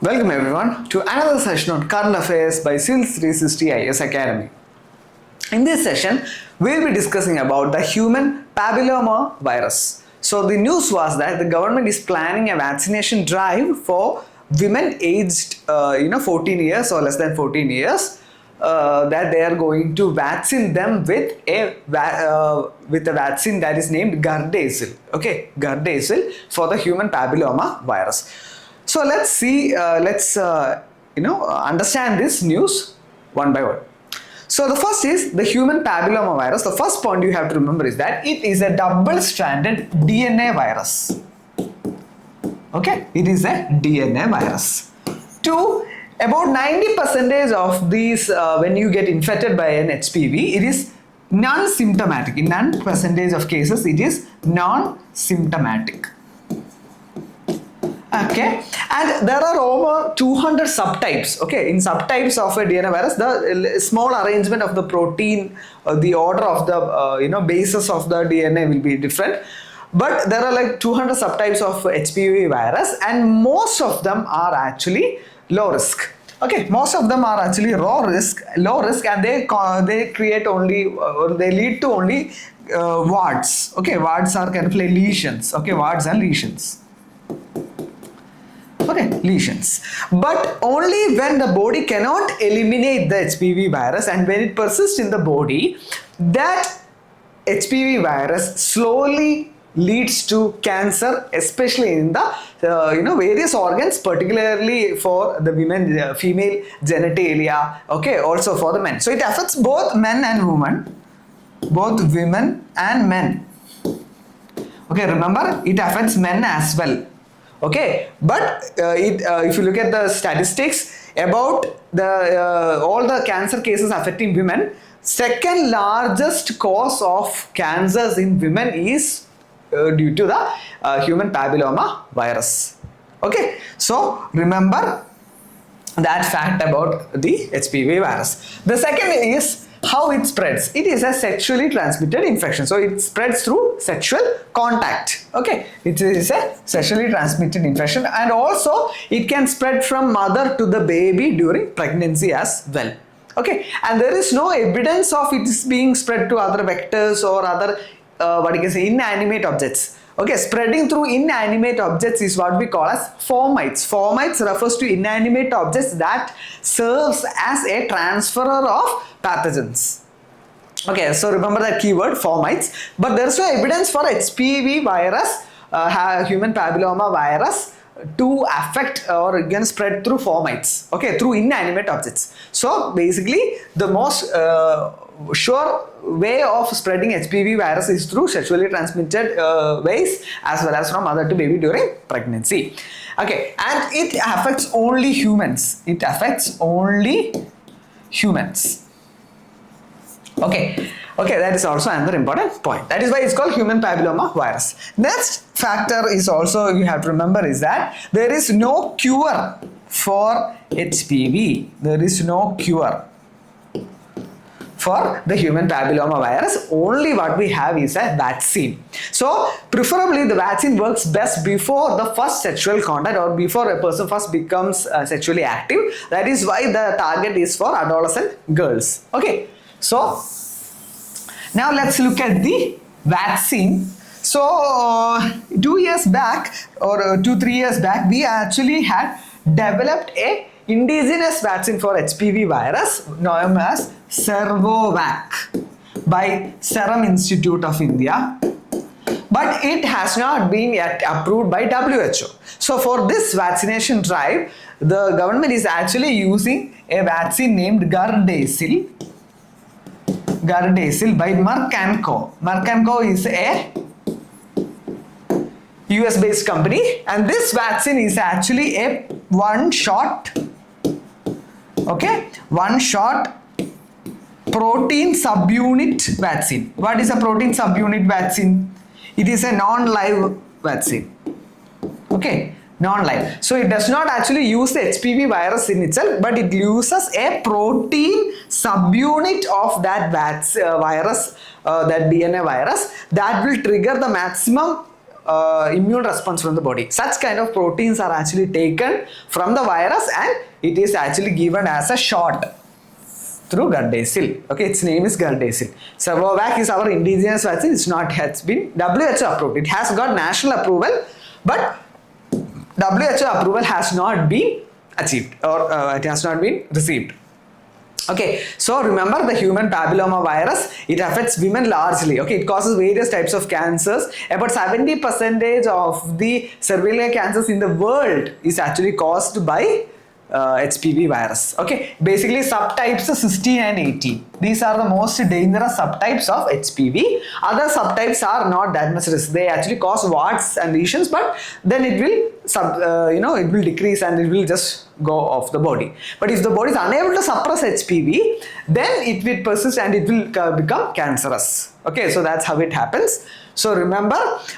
Welcome everyone to another session on Current Affairs by SEALS 360 IS Academy. In this session, we will be discussing about the Human Papilloma Virus. So the news was that the government is planning a vaccination drive for women aged 14 years or less than 14 years that they are going to vaccine them with a vaccine that is named Gardasil. Okay, Gardasil for the Human Papilloma Virus. So let's see, understand this news one by one. So the first is the human papilloma virus. The first point you have to remember is that it is a double-stranded DNA virus. Okay, it is a DNA virus. Two, about 90% of these, when you get infected by an HPV, it is non-symptomatic. In 9% of cases, it is non-symptomatic. Okay, and there are over 200 subtypes. Okay, in subtypes of a DNA virus, the small arrangement of the protein, the order of the bases of the DNA will be different. But there are like 200 subtypes of HPV virus, and most of them are actually low risk. Okay, most of them are actually low risk, and they create only they lead to only warts. Okay, warts are kind of like lesions. Okay, warts and lesions. Okay, lesions. But only when the body cannot eliminate the HPV virus and when it persists in the body, that HPV virus slowly leads to cancer, especially in the various organs, particularly for the women, female genitalia. Okay, also for the men. So it affects both men and women, both women and men. Okay, remember it affects men as well. Okay, but if you look at the statistics about all the cancer cases affecting women, second largest cause of cancers in women is due to the human papilloma virus. Okay, so remember that fact about the HPV virus. The second is how it spreads. It is a sexually transmitted infection. So it spreads through sexual contact. Okay, it is a sexually transmitted infection, and also it can spread from mother to the baby during pregnancy as well. Okay, and there is no evidence of it being spread to other vectors or other inanimate objects. Okay, spreading through inanimate objects is what we call as fomites. Fomites refers to inanimate objects that serves as a transferer of pathogens. Okay, so remember that keyword, fomites. But there is no evidence for HPV virus, human papilloma virus, to affect or again spread through fomites. Okay, through inanimate objects. So basically, the most sure way of spreading HPV virus is through sexually transmitted ways as well as from mother to baby during pregnancy. Okay, and it affects only humans. It affects only humans. Okay, that is also another important point. That is why it's called human papilloma virus. Next factor is also you have to remember is that there is no cure for HPV. There is no cure for the human papilloma virus. Only what we have is a vaccine. So preferably the vaccine works best before the first sexual contact or before a person first becomes sexually active. That is why the target is for adolescent girls. Okay, so now let's look at the vaccine. So 2 years back or 2-3 years back, we actually had developed a indigenous vaccine for HPV virus known as Cervavac by Serum Institute of India, but it has not been yet approved by WHO. So for this vaccination drive, the government is actually using a vaccine named Gardasil by Merck & Co. Merck & Co is a US based company, and this vaccine is actually a one-shot protein subunit vaccine. What is a protein subunit vaccine? It is a non-live vaccine. Okay, non-live. So it does not actually use the HPV virus in itself, but it uses a protein subunit of that virus, that DNA virus, that will trigger the maximum immune response from the body. Such kind of proteins are actually taken from the virus and it is actually given as a shot through Gardasil. Okay, its name is Gardasil. Cervavac is our indigenous vaccine. It's been WHO approved. It has got national approval, but WHO approval has not been achieved, or it has not been received. Okay, so remember the human papilloma virus, it affects women largely. Okay, it causes various types of cancers. About 70% of the cervical cancers in the world is actually caused by HPV virus. Okay, basically subtypes 16 and 18. These are the most dangerous subtypes of HPV. Other subtypes are not that much risk. They actually cause warts and lesions, but then it will it will decrease and it will just go off the body. But if the body is unable to suppress HPV, then it will persist and it will become cancerous. Okay, so that's how it happens. So remember,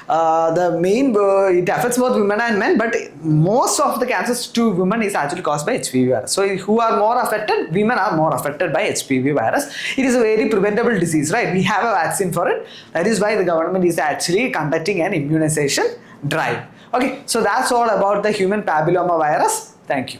it affects both women and men, but most of the cancers to women is actually caused by HPV virus. So who are more affected? Women are more affected by HPV virus. It is a very preventable disease, right? We have a vaccine for it. That is why the government is actually conducting an immunization drive. Okay, so that's all about the human papilloma virus. Thank you.